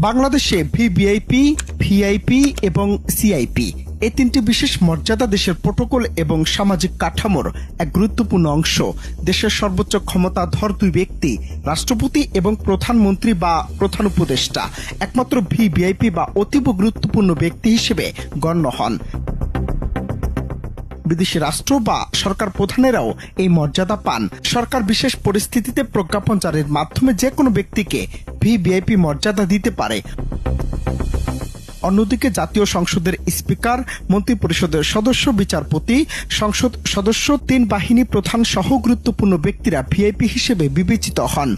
বাংলাদেশে VVIP, VIP এবং CIP এই তিনটি বিশেষ মর্যাদা দেশের প্রোটোকল এবং সামাজিক কাঠামোর এক গুরুত্বপূর্ণ অংশ। দেশের সর্বোচ্চ ক্ষমতাধর দুই ব্যক্তি, রাষ্ট্রপতি এবং প্রধানমন্ত্রী বা প্রধান উপদেষ্টা, একমাত্র ভিভিআইপি বা অতীব গুরুত্বপূর্ণ ব্যক্তি হিসেবে গণ্য হন। বিদেশি রাষ্ট্র বা সরকার প্রধানেরাও এই মর্যাদা পান। সরকার বিশেষ পরিস্থিতিতে প্রজ্ঞাপন জারির মাধ্যমে যে কোনো ব্যক্তিকে ভিভিআইপি মর্যাদা দিতে পারে। অন্যদিকে জাতীয় সংসদের স্পিকার, মন্ত্রিপরিষদের সদস্য, বিচারপতি, সংসদ সদস্য, তিন বাহিনী প্রধান সহ গুরুত্বপূর্ণ ব্যক্তিরা ভিআইপি হিসেবে বিবেচিত হন।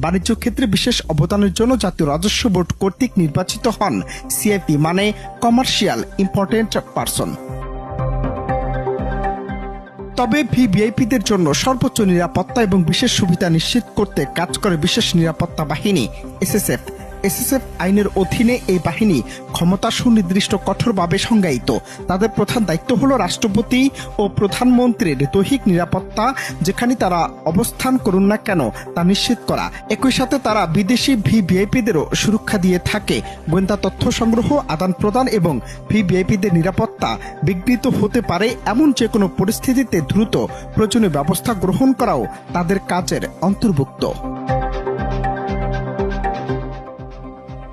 বাণিজ্য ক্ষেত্রে বিশেষ অবদানের জন্য জাতীয় রাজস্ব বোর্ড কর্তৃক নির্বাচিত হন সিআইপি, মানে কমার্শিয়াল ইম্পর্টেন্ট পারসন। তবে ভিভিআইপিদের জন্য সর্বোচ্চ নিরাপত্তা এবং বিশেষ সুবিধা নিশ্চিত করতে কাজ করে বিশেষ নিরাপত্তা বাহিনী এসএসএফ। এসএসএফ আইনের অধীনে এই বাহিনী ক্ষমতা সুনির্দিষ্ট কঠোরভাবে সংজ্ঞায়িত। তাদের প্রধান দায়িত্ব হল রাষ্ট্রপতি ও প্রধানমন্ত্রীর দৈহিক নিরাপত্তা, যেখানে তারা অবস্থান করুন না কেন তা নিশ্চিত করা। একই সাথে তারা বিদেশি ভিভিআইপিদেরও সুরক্ষা দিয়ে থাকে। গোয়েন্দা তথ্য সংগ্রহ, আদান প্রদান এবং ভিভিআইপিদের নিরাপত্তা বিঘ্নিত হতে পারে এমন যে কোনো পরিস্থিতিতে দ্রুত প্রয়োজনীয় ব্যবস্থা গ্রহণ করাও তাদের কাজের অন্তর্ভুক্ত।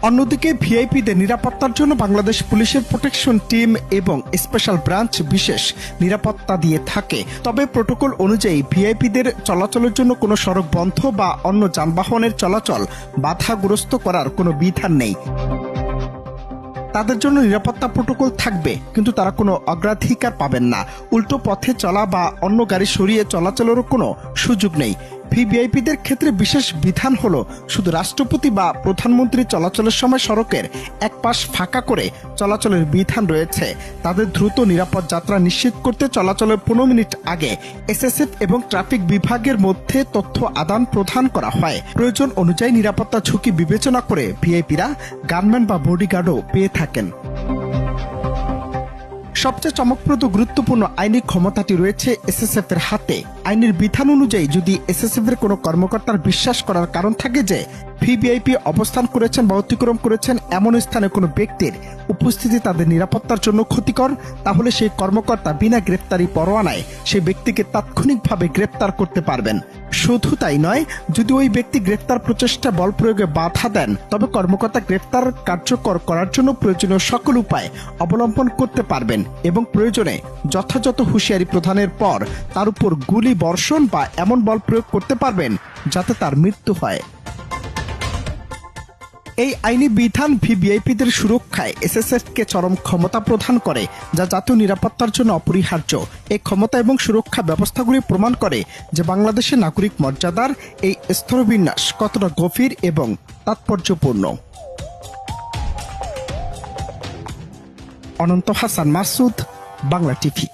অন্যদিকে ভিআইপিদের নিরাপত্তার জন্য বাংলাদেশ পুলিশের প্রোটেকশন টিম এবং স্পেশাল ব্রাঞ্চ বিশেষ নিরাপত্তা দিয়ে থাকে। তবে প্রোটোকল অনুযায়ী ভিআইপিদের চলাচলের জন্য কোনো সড়ক বন্ধ বা অন্য যানবাহনের চলাচল বাধাগ্রস্ত করার কোনো বিধান নেই। তাদের জন্য নিরাপত্তা প্রোটোকল থাকবে, কিন্তু তারা কোনো অগ্রাধিকার পাবেন না। উল্টো পথে চলা বা অন্য গাড়ি সরিয়ে চলাচলেরও কোনো সুযোগ নেই। ভিভিআইপিদের ক্ষেত্রে বিশেষ বিধান হলো শুধু রাষ্ট্রপতি বা প্রধানমন্ত্রী চলাচলের সময় সড়কের এক পাশ ফাঁকা করে চলাচলের বিধান রয়েছে। তাদের দ্রুত নিরাপদ যাত্রা নিশ্চিত করতে চলাচলের 15 মিনিট আগে এসএসএফ এবং ট্রাফিক বিভাগের মধ্যে তথ্য আদান প্রদান করা হয়। প্রয়োজন অনুযায়ী নিরাপত্তা ঝুঁকি বিবেচনা করে ভিআইপিরা গানম্যান বা বডিগার্ডও পেয়ে থাকেন। সবচেয়ে চমকপ্রদ গুরুত্বপূর্ণ আইনি ক্ষমতাটি রয়েছে এসএসএফ এর হাতে। আইনের বিধান অনুযায়ী যদি এসএসএফ এর কোনো কর্মকর্তার বিশ্বাস করার কারণ থাকে যে ভিভিআইপি অবস্থান করেছেন বা অতিক্রম করেছেন এমন স্থানে কোনো ব্যক্তির উপস্থিতি তাদের নিরাপত্তার জন্য ক্ষতিকর, তাহলে সেই কর্মকর্তা বিনা গ্রেফতারি পরোয়ানায় সেই ব্যক্তিকে তাৎক্ষণিকভাবে গ্রেফতার করতে পারবেন। শুধু তাই নয়, যদি ওই ব্যক্তি গ্রেফতার প্রচেষ্টা বল প্রয়োগে বাধা দেন, তবে কর্মকর্তা গ্রেফতার কার্যকর করার জন্য প্রয়োজনীয় সকল উপায় অবলম্বন করতে পারবেন এবং প্রয়োজনে যথাযথ হুঁশিয়ারি প্রদানের পর তার উপর গুলি বর্ষণ বা এমন বল প্রয়োগ করতে পারবেন যাতে তার মৃত্যু হয়। এই আইনি বিধান ভিভিআইপিদের সুরক্ষায় এসএসএফকে চরম ক্ষমতা প্রদান করে, যা জাতীয় নিরাপত্তার জন্য অপরিহার্য। এই ক্ষমতা এবং সুরক্ষা ব্যবস্থাগুলি প্রমাণ করে যে বাংলাদেশের নাগরিক মর্যাদার এই স্তরবিন্যাস কতটা গভীর এবং তাৎপর্যপূর্ণ। অনন্ত হাসান মাসুদ, বাংলা টিভি।